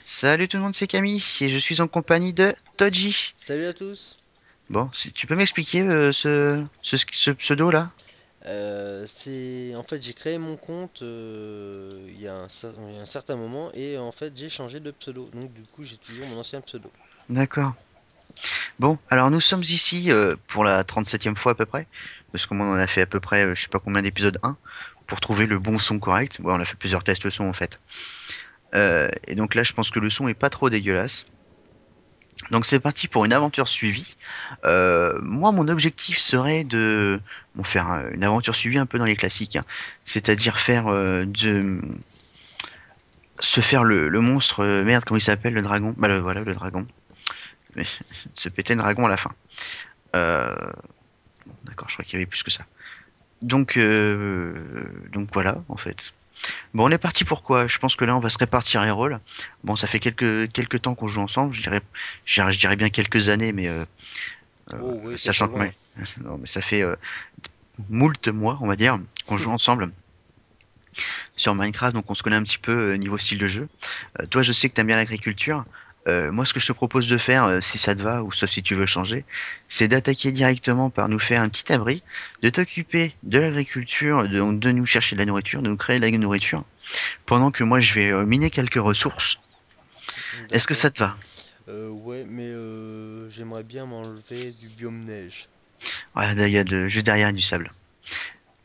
Salut tout le monde, c'est Camille et je suis en compagnie de Toji. Salut à tous. Bon, si tu peux m'expliquer ce pseudo là? En fait j'ai créé mon compte il y a un certain moment et en fait j'ai changé de pseudo. Donc du coup j'ai toujours mon ancien pseudo. D'accord. Bon, alors nous sommes ici pour la 37e fois à peu près, parce qu'on en a fait à peu près, je sais pas combien d'épisodes 1, pour trouver le bon son correct. Ouais, on a fait plusieurs tests son en fait. Et donc là, je pense que le son est pas trop dégueulasse. Donc c'est parti pour une aventure suivie. Moi, mon objectif serait de bon, faire une aventure suivie un peu dans les classiques, hein. C'est-à-dire faire se faire le monstre, merde, comment il s'appelle, le dragon? Bah voilà, le dragon. Mais se péter un dragon à la fin. Euh, d'accord, je crois qu'il y avait plus que ça. Donc voilà, en fait. Bon, on est parti pour quoi? Je pense que là, on va se répartir les rôles. Bon, ça fait quelques temps qu'on joue ensemble. Je dirais bien quelques années, mais Oh oui, c'est pas sachant que loin. non, mais ça fait moult mois, on va dire, qu'on joue ensemble sur Minecraft, donc on se connaît un petit peu niveau style de jeu. Toi, je sais que t'aimes bien l'agriculture. Moi, ce que je te propose de faire, si ça te va, ou sauf si tu veux changer, c'est d'attaquer directement par nous faire un petit abri, de t'occuper de l'agriculture, de nous chercher de la nourriture, de nous créer de la nourriture, pendant que moi, je vais miner quelques ressources. Est-ce que D'accord. ça te va? Ouais, mais j'aimerais bien m'enlever du biome neige. Ouais, juste derrière, il y a du sable.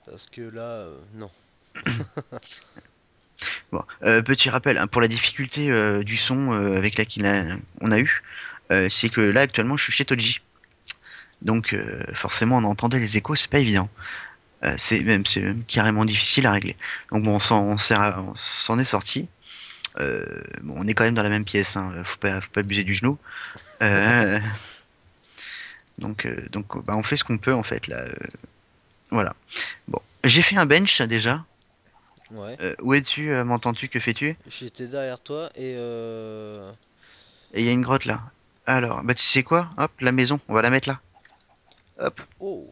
Parce que là, non. Bon, petit rappel, hein, pour la difficulté du son avec laquelle on a eu, c'est que là, actuellement, je suis chez Toji. Donc, forcément, on entendait les échos, c'est pas évident. C'est même carrément difficile à régler. Donc bon, on s'en est sorti. Bon, on est quand même dans la même pièce, hein. Faut pas abuser du genou. Euh, bah, on fait ce qu'on peut en fait là. Voilà. Bon, j'ai fait un bench déjà. Ouais. Où es-tu? M'entends-tu? Que fais-tu? J'étais derrière toi et Et il y a une grotte là. Alors, bah tu sais quoi? Hop, la maison, on va la mettre là. Hop. oh.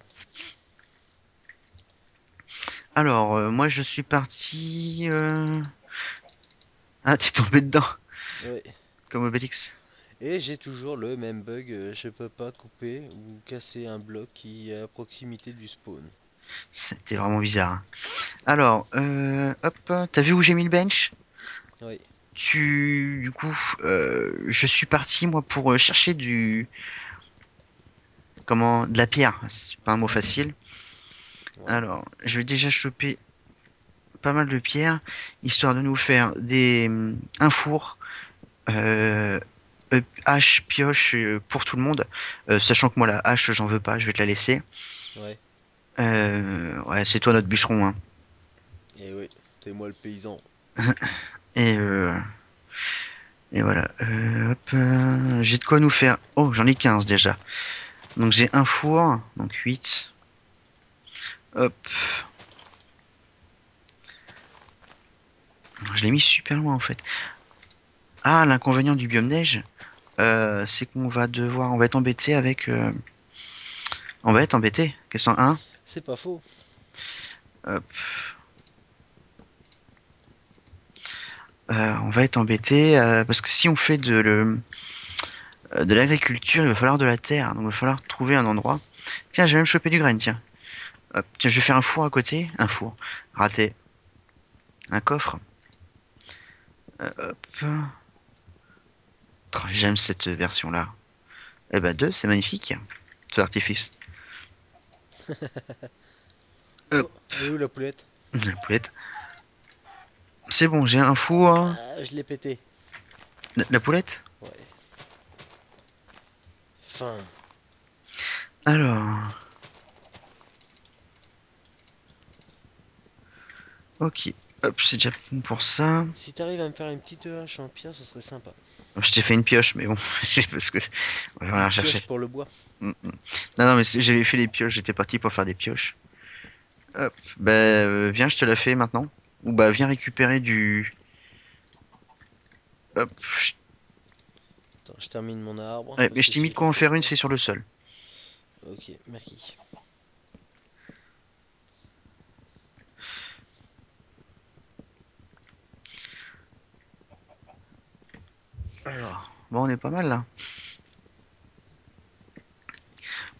Alors, moi je suis parti. Ah, t'es tombé dedans, Ouais. comme Obélix. Et j'ai toujours le même bug, je peux pas couper ou casser un bloc qui est à proximité du spawn. C'était vraiment bizarre, hein. Alors, hop, t'as vu où j'ai mis le bench? Oui. Du coup, je suis parti moi pour chercher de la pierre. C'est pas un mot facile. Ouais. Alors, je vais déjà choper pas mal de pierres, histoire de nous faire un four, euh, hache, pioche pour tout le monde. Sachant que moi la hache, j'en veux pas, je vais te la laisser. Ouais. Ouais, c'est toi notre bûcheron, hein. Et oui, c'est moi le paysan. Et, et voilà. Hop, j'ai de quoi nous faire. Oh, j'en ai 15 déjà. Donc j'ai un four, donc 8. Hop, je l'ai mis super loin en fait. Ah, l'inconvénient du biome neige, c'est on va être embêté avec, on va être embêté. Question 1. C'est pas faux. Hop, on va être embêté parce que si on fait de l'agriculture, il va falloir de la terre. Donc il va falloir trouver un endroit. Tiens, j'ai même chopé du grain, tiens. Hop, tiens, je vais faire un four à côté. Un four. Raté. Un coffre. Hop. Oh, j'aime cette version-là. Eh ben 2, c'est magnifique. Ce artifice. Hop, Oh, elle est où la poulette? la poulette. C'est bon, j'ai un four. Ah, je l'ai pété. La poulette? Ouais. Fin. Alors, ok. Hop, c'est déjà bon pour ça. Si t'arrives à me faire une petite hache en pierre, ce serait sympa. Je t'ai fait une pioche, mais bon, parce que on va Une la pioche rechercher. pour le bois. Mm, mm. Non, non, mais j'avais fait les pioches, j'étais parti pour faire des pioches. Hop, bah viens, je te la fais maintenant. Ou bah viens récupérer du. Hop, Attends, je termine mon arbre ouais, mais parce je que t'ai mis de sinon quoi je en peux faire une, pas. c'est sur le sol. Ok, merci. Alors, bon, on est pas mal là.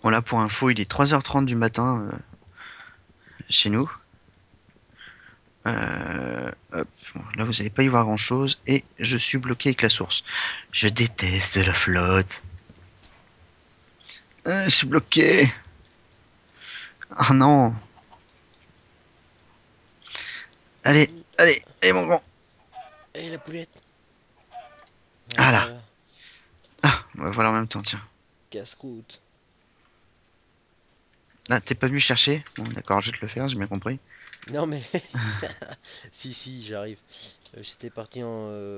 Bon, là, pour info, il est 3h30 du matin chez nous. Hop, bon, là, vous n'allez pas y voir grand-chose. Et je suis bloqué avec la source. Je déteste la flotte. Je suis bloqué. Ah non. Allez, allez, allez, mon grand. Et la poulette. Ah là. Voilà. Ah, bah, voilà en même temps, tiens. Casse-croûte. Ah, t'es pas venu chercher? Bon, d'accord, je vais te le faire, j'ai bien compris. Non mais... Si, si, j'arrive. J'étais parti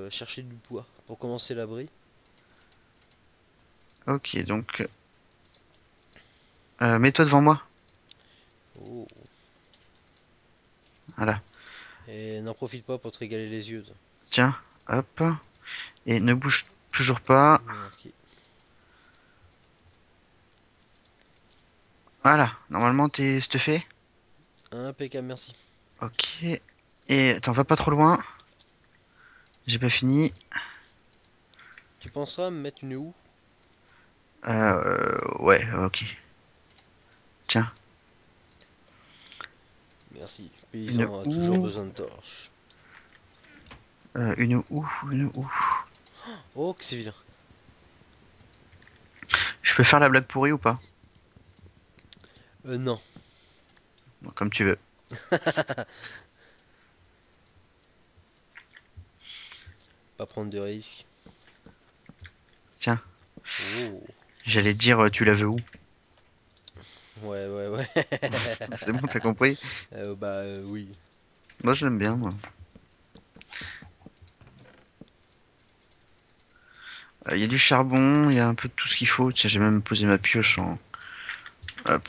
chercher du bois pour commencer l'abri. Ok, donc, mets-toi devant moi. Oh. Voilà. Et n'en profite pas pour te régaler les yeux, toi. Tiens, hop. Et ne bouge toujours pas. Ok. Voilà, normalement, t'es stuffé. Impeccable, merci. Ok. Et attends, va pas trop loin. J'ai pas fini. Tu penseras me mettre une houe? Ouais, ok. Tiens, Merci. une Paysan a toujours houe. besoin de torches. Une houe, une houe. Oh, que c'est vilain. Je peux faire la blague pourrie ou pas? Non. Bon, comme tu veux. Pas prendre de risques. Tiens, Oh. j'allais dire, tu la veux où? Ouais, ouais, ouais. C'est bon, t'as compris? Bah oui. Moi, je l'aime bien, moi. Il y a du charbon, il y a un peu de tout ce qu'il faut. Tiens, j'ai même posé ma pioche en... Hop,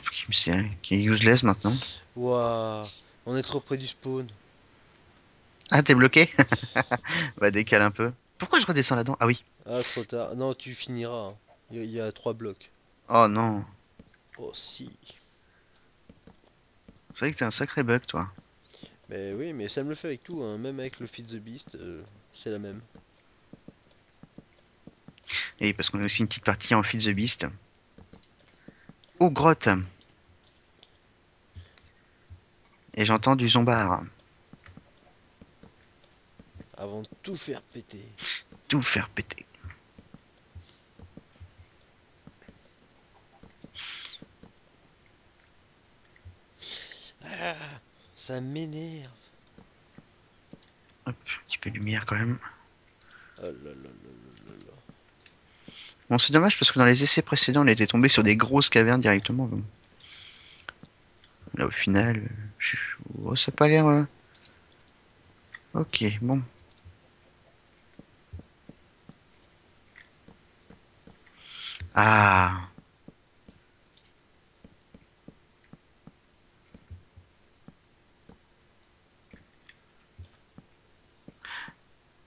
qui est useless maintenant. Waouh. On est trop près du spawn. Ah, t'es bloqué? Bah, décale un peu. Pourquoi je redescends là-dedans? Ah oui. Ah, trop tard. Non, tu finiras, hein. Il y a 3 blocs. Oh non. Oh si. C'est vrai que t'es un sacré bug, toi. Mais oui, mais ça me le fait avec tout, hein. Même avec le Feed the Beast, c'est la même. Et parce qu'on a aussi une petite partie en Feed the Beast. Oh, grotte. Et j'entends du zombard. Avant de tout faire péter. Tout faire péter. Ah, ça m'énerve. Hop, un petit peu de lumière quand même. Oh là là là là là là. Bon, c'est dommage parce que dans les essais précédents, on était tombé sur des grosses cavernes directement. Bon. Là, au final, oh, ça a pas l'air. Ok, bon. Ah,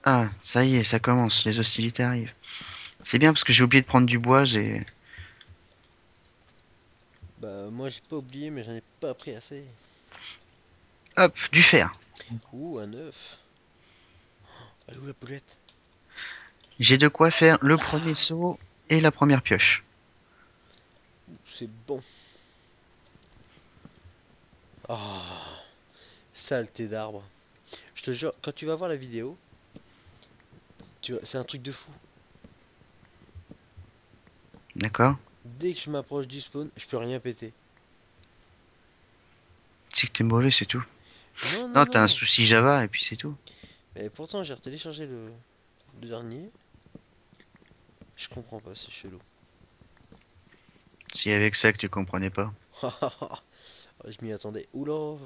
ah, ça y est, ça commence. Les hostilités arrivent. C'est bien parce que j'ai oublié de prendre du bois. J'ai. Bah moi j'ai pas oublié mais j'en ai pas pris assez. Hop, du fer. Ouh, un œuf. Elle est où la poulette? J'ai de quoi faire le premier saut et la première pioche. C'est bon. Ah, saleté d'arbre. Je te jure, quand tu vas voir la vidéo, c'est un truc de fou. D'accord? Dès que je m'approche du spawn, je peux rien péter. C'est que t'es mauvais, c'est tout. Non, non, Non, t'as un non. souci Java et puis c'est tout. Mais pourtant j'ai téléchargé le dernier. Je comprends pas, c'est chelou. Si avec ça que tu comprenais pas. Je m'y attendais. Oula,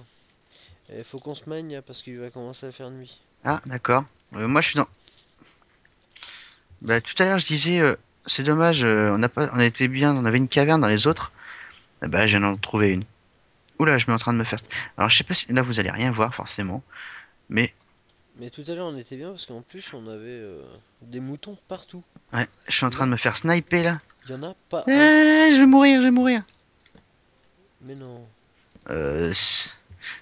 faut qu'on se maigne parce qu'il va commencer à faire nuit. Ah, d'accord. Moi, je suis dans. Bah, tout à l'heure, je disais, c'est dommage, on n'a pas, on était bien, on avait une caverne dans les autres. Ah bah, je viens d'en trouver une. Oula, je me suis en train de me faire. Alors, je sais pas si là vous allez rien voir forcément, mais Mais tout à l'heure on était bien parce qu'en plus on avait des moutons partout. ouais, je suis en train Là, de me faire sniper là. il y en a pas un. Je vais mourir, je vais mourir. Mais non, S-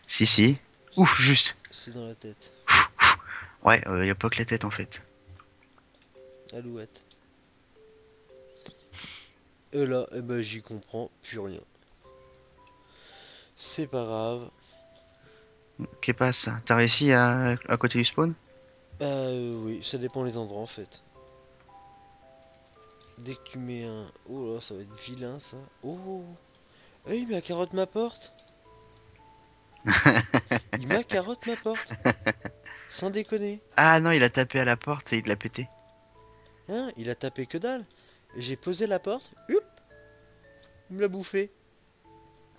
si, si. Ouf, juste. c'est dans la tête. Ouais, y a pas que la tête en fait. Alouette. Et là, eh ben, j'y comprends plus rien. C'est pas grave. Qu'est passe? T'as réussi à côté du spawn? Oui, ça dépend les endroits en fait. Dès que tu mets un... Oh là, ça va être vilain ça. Oh, eh, il m'a carotte ma porte. Il m'a carotte ma porte. Sans déconner. Ah non, il a tapé à la porte et il l'a pété. Hein, il a tapé que dalle. J'ai posé la porte. Youp, il me l'a bouffé.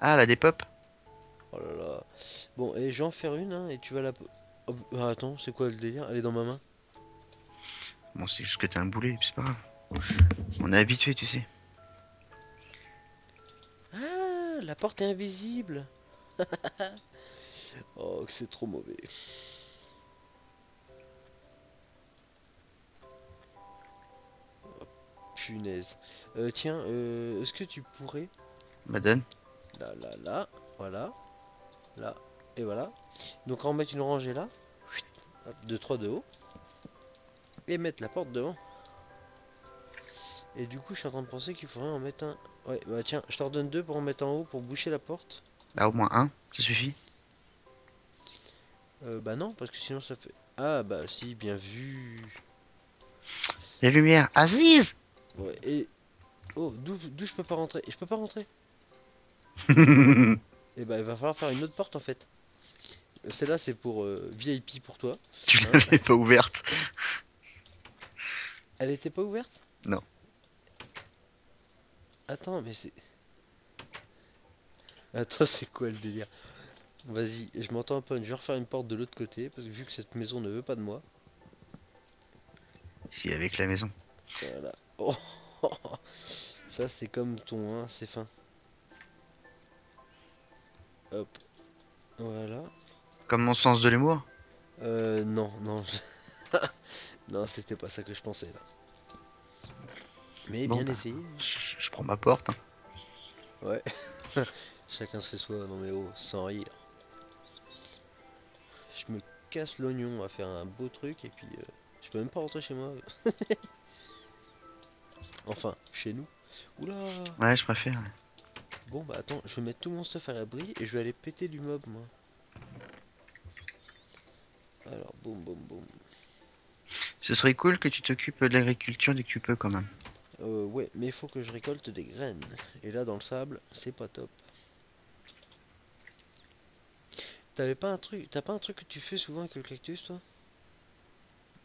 Ah, elle a des pop? Oh là là. Bon, et je vais en faire une, hein, et tu vas la... Oh, ah, attends, c'est quoi le délire? Elle est dans ma main. Bon, c'est juste que t'as un boulet, c'est pas grave. On est habitué, tu sais. Ah, la porte est invisible. Oh, que c'est trop mauvais. Punaise. Tiens, est-ce que tu pourrais... Madone. Là, là, là, voilà, là, et voilà. Donc en mettre une rangée là, hop, de 3 de haut, et mettre la porte devant. Et du coup, je suis en train de penser qu'il faudrait en mettre un... Ouais, bah tiens, je t'en donne deux pour en mettre en haut pour boucher la porte. Bah, au moins un, ça suffit. Bah non, parce que sinon ça fait... Ah bah si, bien vu. Les lumières. Aziz! Ouais, et... Oh, d'où je peux pas rentrer? Je peux pas rentrer. Et bah il va falloir faire une autre porte en fait. Celle-là c'est pour VIP pour toi. Tu Hein. l'avais pas ouverte. Elle était pas ouverte? Non. Attends, mais c'est... Attends, c'est quoi le délire? Vas-y, je m'entends un peu, je vais refaire une porte de l'autre côté, parce que vu que cette maison ne veut pas de moi. Si, avec la maison. Voilà. Oh, ça c'est comme ton, hein, c'est fin. Hop, voilà. Comme mon sens de l'humour. Non, non, non, c'était pas ça que je pensais là. Mais Bon, bien bah, essayé. je prends ma porte, hein. Ouais, chacun se fait soi, non mais oh, sans rire. Je me casse l'oignon à faire un beau truc et puis je peux même pas rentrer chez moi. Enfin, chez nous. Oula. Ouais, je préfère. Ouais. Bon bah attends, je vais mettre tout mon stuff à l'abri et je vais aller péter du mob moi. Alors, boum boum boum. Ce serait cool que tu t'occupes de l'agriculture dès que tu peux, quand même. Ouais, mais il faut que je récolte des graines. Et là, dans le sable, c'est pas top. T'avais pas un truc, t'as pas un truc que tu fais souvent avec le cactus, toi?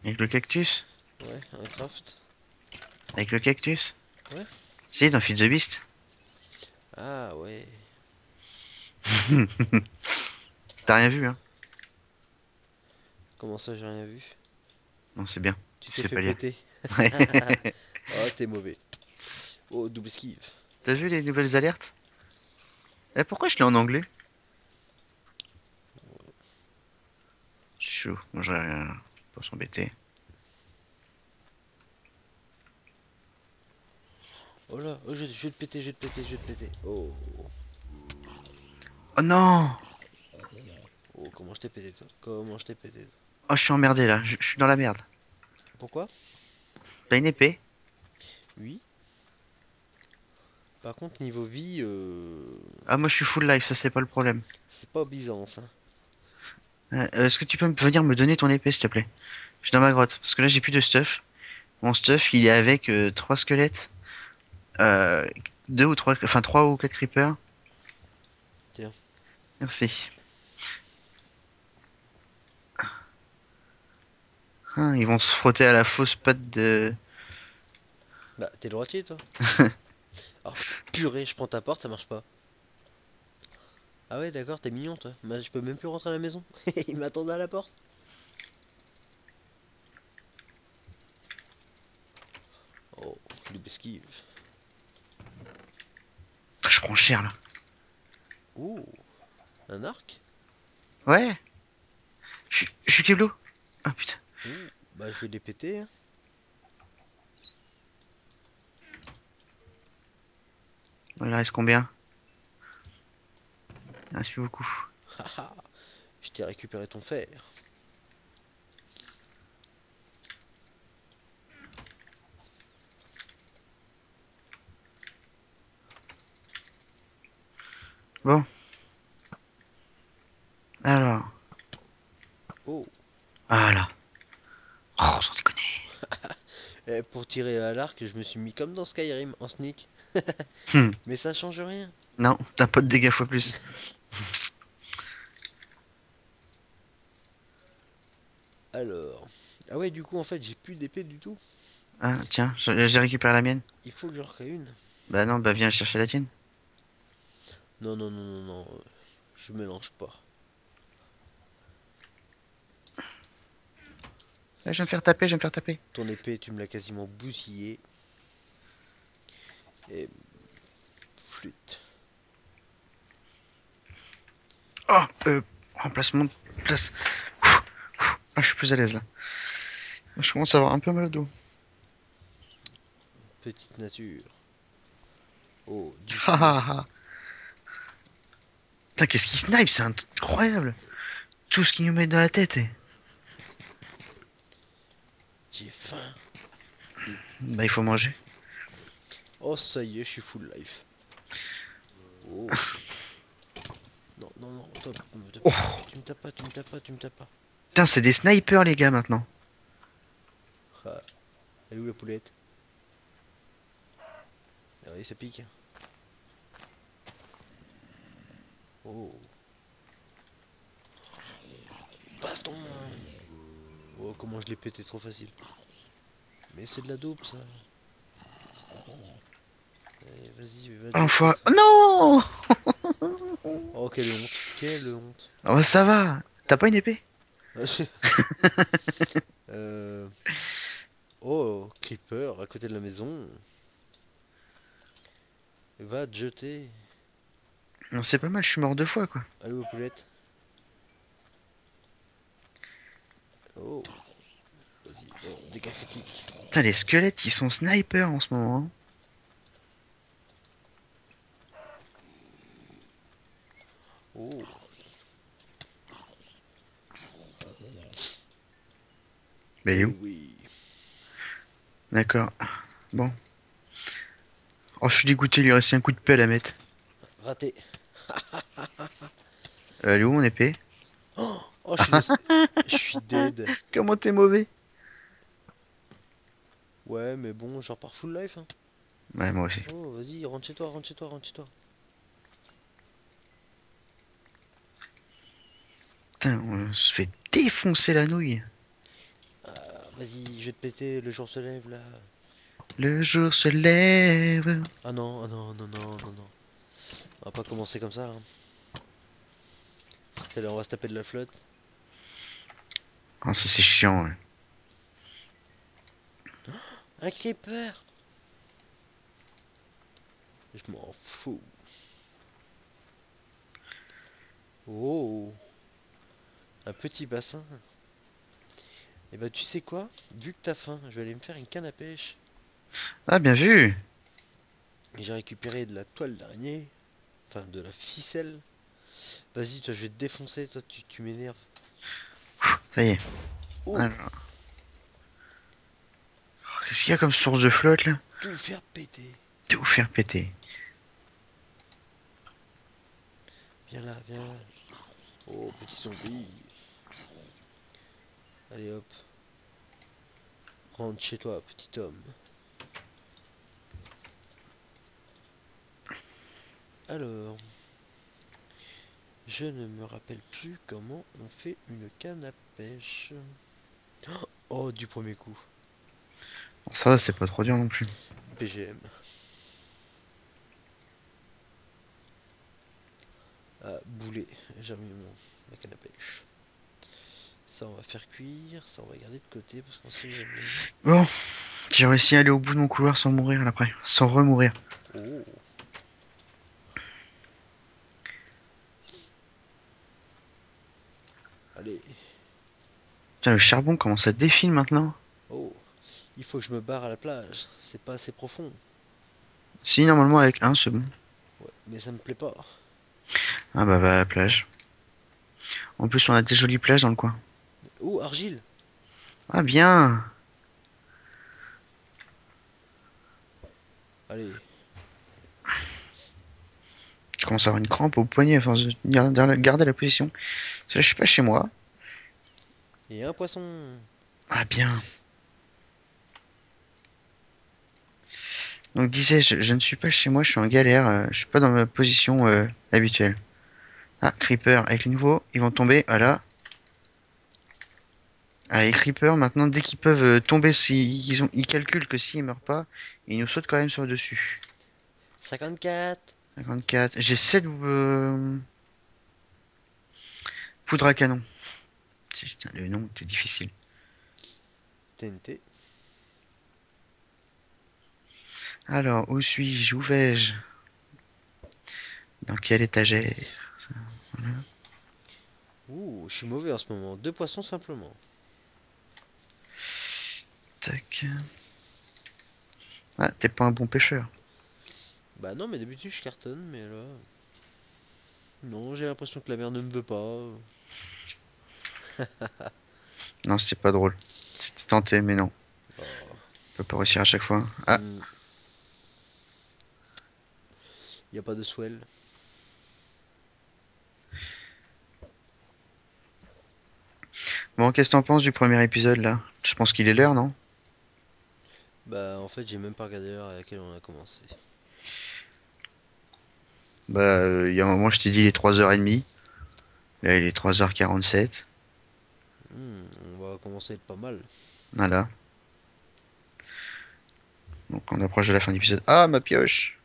Avec le cactus? Ouais, un craft. Avec le cactus? Ouais. Si, dans Feed the Beast. Ah ouais. T'as rien vu, hein? Comment ça, j'ai rien vu? Non, c'est bien. Tu Tu t'es sais fait pas lire. péter. Oh, t'es mauvais. Oh, double esquive. T'as vu les nouvelles alertes? Eh, pourquoi je l'ai en anglais? Chaud. Moi, j'aurais rien. Pas s'embêter. Oh là, oh, je vais te péter, je vais te péter, je vais te péter. Oh, Oh non! oh, comment je t'ai pété, toi? Comment je t'ai pété, toi? Oh, je suis emmerdé là. Je suis dans la merde. Pourquoi? T'as une épée? Oui. Par contre, niveau vie, Ah, moi, je suis full life, ça, c'est pas le problème. c'est pas Byzance, hein. Est-ce que tu peux venir me donner ton épée, s'il te plaît? Je suis dans ma grotte. Parce que là, j'ai plus de stuff. Mon stuff, il est avec 3 squelettes. Euh, 2 ou 3, enfin 3 ou 4 creepers. Tiens. Merci. Hein, ils vont se frotter à la fausse patte de... Bah, t'es droitier, toi? Alors, purée, je prends ta porte, ça marche pas. Ah ouais, d'accord, t'es mignon, toi. Bah, je peux même plus rentrer à la maison. Il m'attendait à la porte. Oh, double esquive. Je prends cher, là. Ouh, un arc? Ouais. Je suis Keblo. Ah, putain. Ouh, bah je vais les péter, hein. Bon, il en reste combien? Il en reste plus beaucoup. Haha, je t'ai récupéré ton fer. Bon, alors. Oh. Voilà. Oh, sans déconner. Et pour tirer à l'arc, je me suis mis comme dans Skyrim, en sneak. Hmm. Mais ça change rien. Non, t'as pas de dégâts fois plus. Alors. Ah ouais, du coup, en fait, j'ai plus d'épée du tout. Ah, tiens, j'ai récupéré la mienne. Il faut que j'en crée une. Bah non, bah viens chercher la tienne. Non, non, non, non, non. Je mélange pas. Ouais, je vais me faire taper, je vais me faire taper. Ton épée, tu me l'as quasiment bousillé. Et flûte. Oh, remplacement de place. Ah, je suis plus à l'aise là. Je commence à avoir un peu mal au dos. Petite nature. Oh, du Ha feu. ha ha. Putain, qu'est-ce qu'il snipe, c'est incroyable. Tout ce qu'il nous met dans la tête. J'ai faim. Bah, il faut manger. Oh, ça y est, je suis full life. Oh. Non, non, non, toi, Oh, tu me tapes pas, tu me tapes pas, tu me tapes pas. putain, c'est des snipers, les gars, maintenant. Ah, elle est où la poulette? Ah oui, ça pique. Oh. Baston. Oh, comment je l'ai pété trop facile. Mais c'est de la dope, ça. Allez, vas-y, va te Enfin. défoutre. Non. Oh, quelle honte. Quelle honte. Oh, ça va. T'as pas une épée? Euh, Oh, Creeper, à côté de la maison. Va te jeter. Non, c'est pas mal, je suis mort deux fois, quoi. Allô, poulette. Oh, vas-y, oh, dégâts critiques. Putain, les squelettes, ils sont snipers en ce moment, hein. Oh, Mais elle est eh où? oui. D'accord. Bon. Oh, je suis dégoûté, il lui reste un coup de pelle à mettre. Raté. Elle est où mon épée? Oh, je suis dead. Comment t'es mauvais? Ouais, mais bon, j'en pars full life, hein. Ouais, moi aussi. Oh, vas-y, rentre chez toi, rentre chez toi, rentre chez toi. Putain, on se fait défoncer la nouille. Ah, vas-y, je vais te péter, le jour se lève, là. Le jour se lève. Ah non, ah non, non, non, non, non. On va pas commencer comme ça, hein. Allez, on va se taper de la flotte. Oh, ça c'est chiant, ouais. Un creeper. Je m'en fous. Oh, un petit bassin. Et bah tu sais quoi? Vu que t'as faim, je vais aller me faire une canne à pêche. Ah, bien vu. Et j'ai récupéré de la toile d'araignée. Enfin, de la ficelle. Vas-y, toi, je vais te défoncer. Toi, tu m'énerves. Ça y est. Oh, Alors, qu'est-ce qu'il y a comme source de flotte là? tout faire péter. De vous faire péter. Viens là, viens là. Oh, petit zombie. Allez, hop. Rentre chez toi, petit homme. Alors, je ne me rappelle plus comment on fait une canne à pêche. Oh, du premier coup. Bon, ça va, c'est pas trop dur non plus. BGM. Ah, boulet. J'ai remis ma canne à pêche. Ça, on va faire cuire. Ça, on va garder de côté parce qu'on sait jamais. Bon, j'ai réussi à aller au bout de mon couloir sans mourir là après. Sans remourir. Oh, allez. Putain, le charbon commence à défiler maintenant. Oh, il faut que je me barre à la plage. C'est pas assez profond. Si, normalement avec un, c'est bon. Ouais, mais ça me plaît pas. Ah bah va à la plage. En plus, on a des jolies plages dans le coin. Oh, argile. Ah bien. Allez. Je commence à avoir une crampe au poignet à force de garder la position. Parce que là, je suis pas chez moi. Et un poisson. Ah bien. Donc disais-je, je ne suis pas chez moi, je suis en galère. Je suis pas dans ma position habituelle. Ah, Creeper avec les nouveaux, ils vont tomber. Voilà. Ah, les Creepers, maintenant, dès qu'ils peuvent tomber, ils calculent que s'ils meurent pas, ils nous sautent quand même sur le dessus. 54. 54. J'ai 7 poudres à canon. Putain, le nom était difficile. TNT. Alors, où suis-je? Où vais-je? Dans quelle étagère? Voilà. Ouh, je suis mauvais en ce moment. Deux poissons simplement. Tac. Ah, t'es pas un bon pêcheur. Bah non, mais d'habitude je cartonne, mais là... Non, j'ai l'impression que la mer ne me veut pas. Non, c'était pas drôle. C'était tenté, mais non. Oh. On peut pas réussir à chaque fois. Ah, Y a pas de swell. bon, qu'est-ce que t'en penses du premier épisode là? Je pense qu'il est l'heure, non? Bah en fait j'ai même pas regardé l'heure à laquelle on a commencé. Bah, il y a un moment, je t'ai dit il est 3h30. Là, il est 3h47. On va commencer à être pas mal. Voilà. Donc, on approche de la fin de l'épisode. Ah, ma pioche!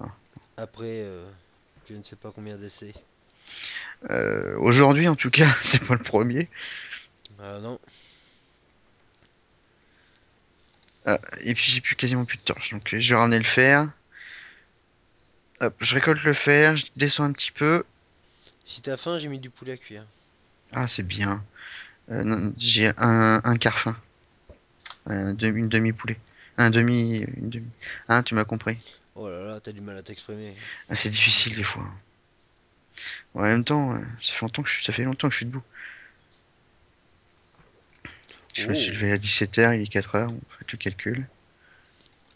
Ah. Après, je ne sais pas combien d'essais. Aujourd'hui, en tout cas, c'est pas le premier. Ah non. Ah, et puis, j'ai plus quasiment plus de torches. Donc, je vais ramener le fer. Hop, je récolte le fer, je descends un petit peu. Si t'as faim, j'ai mis du poulet à cuire. Ah, c'est bien. Non, j'ai un quart faim. Une demi-poulet. Une demi. Ah, tu m'as compris. Oh là là, t'as du mal à t'exprimer. Ah, c'est difficile des fois. En même temps, ça fait longtemps que je suis debout. Je me suis Oh, levé à 17h, il est 4h, on fait le calcul.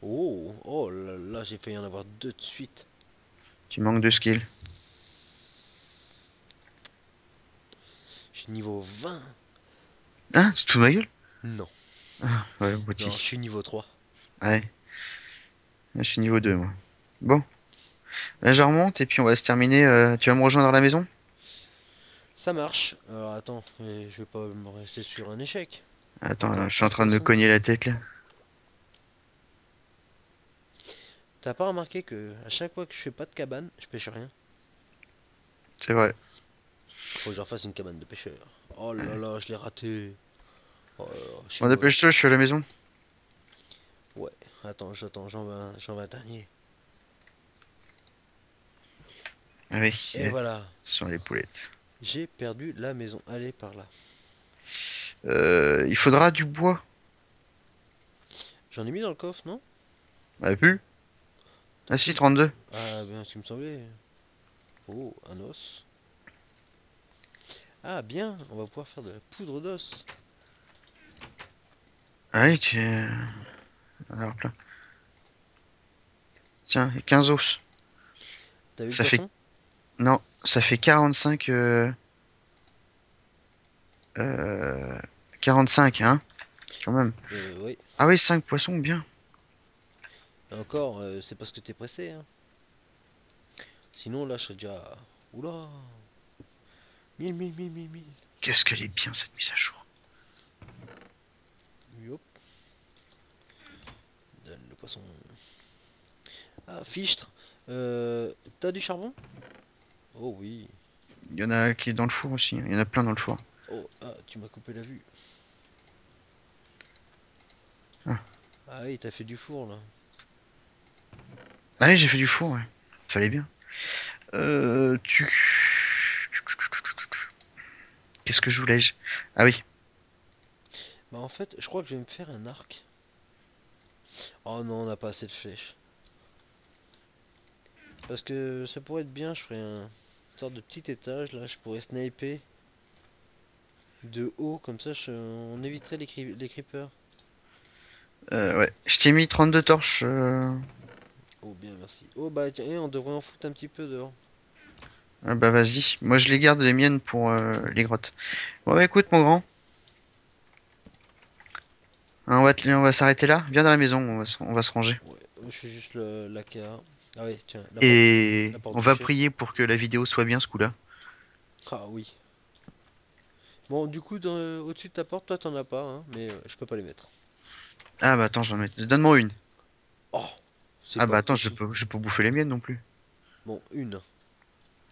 oh, oh là là, j'ai failli en avoir deux de suite. Tu manques de skill. Je suis niveau 20. Hein? Tu te fous de ma gueule? Non, Ah, ouais, non, je Wauti. suis niveau 3. Ouais, là, je suis niveau 2, moi. Bon, là, je remonte et puis on va se terminer. Tu vas me rejoindre à la maison? Ça marche. Alors attends, mais je vais pas me rester sur un échec. Attends, Attends, je suis un en train de me poisson. cogner la tête là. T'as pas remarqué que à chaque fois que je fais pas de cabane, je pêche rien? C'est vrai. Faut que je refasse une cabane de pêcheur. Oh là là, je l'ai raté. Oh là là, je suis Bon, mauvais. dépêche-toi, je suis à la maison. Ouais, attends, j'en veux un dernier. Ah oui, Et voilà, sur les poulettes. j'ai perdu la maison. Allez, par là. Il faudra du bois. J'en ai mis dans le coffre, non? Bah, plus. Ah si, 32. Ah, bien, ce qui me semblait. Oh, un os. Ah, bien, on va pouvoir faire de la poudre d'os. Ah oui, alors, là. Tiens, 15 os. T'as vu le Ça fait... poisson? Non, ça fait 45... Euh... 45, hein, quand même. Oui. Ah oui, 5 poissons, bien. Et encore, c'est parce que t'es pressé, hein. Sinon, là, je serais déjà... Oula. 1000. Qu'est-ce qu'elle est bien, cette mise à jour. Hop, donne le poisson. Ah, fichtre. T'as du charbon? Oh oui. Il y en a qui est dans le four aussi, hein. Il y en a plein dans le four. Oh, ah, tu m'as coupé la vue. Ah, Ah oui, t'as fait du four, là. ah oui, j'ai fait du four, ouais. Fallait bien. Tu... Qu'est-ce que je voulais-je? Ah oui. Bah en fait, je crois que je vais me faire un arc. Oh non, on n'a pas assez de flèches. Parce que ça pourrait être bien, je ferais un une sorte de petit étage, là, je pourrais sniper de haut, comme ça on éviterait les creepers. Ouais. Je t'ai mis 32 torches. Oh bien, merci. Oh bah tiens, on devrait en foutre un petit peu dehors. Ah bah vas-y. Moi je les garde les miennes pour les grottes. Bon bah écoute mon grand. Hein, on va s'arrêter là. Viens dans la maison, on va se ranger. Ouais, je fais juste la CA. Ah oui, tiens, Et la porte on du va chef. prier pour que la vidéo soit bien ce coup-là. Ah oui. Bon, du coup, au-dessus de ta porte, toi, t'en as pas, hein, mais je peux pas les mettre. Ah bah attends, j'en mets. Donne-moi une. Oh, c'est Ah pas bah attends, possible. je peux bouffer les miennes non plus. Bon, une.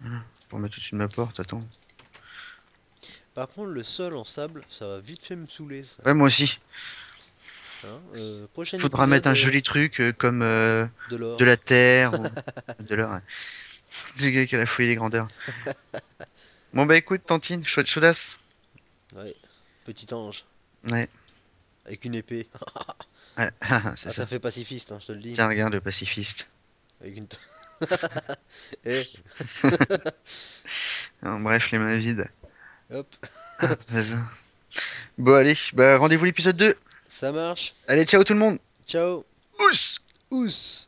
Voilà. Pour mettre au-dessus de ma porte, attends. Par contre, le sol en sable, ça va vite fait me saouler, ça. Ouais, moi aussi. Hein, prochain Faudra mettre épisode, un joli truc comme de de l'or. la terre ou de l'or. Ouais. Le gars qui a la folie des grandeurs. Bon bah écoute, Tantine, chouette chaudasse. Ouais, petit ange, Ouais, avec une épée. ouais, c'est Ah, ça ça. fait pacifiste, hein, je te le dis. Tiens, regarde le pacifiste. Avec une... Eh, Hein, bref, les mains vides. hop, C'est ça. Bon allez, bah rendez-vous l'épisode 2. ça marche. Allez, ciao tout le monde. Ciao. Ousse Ous.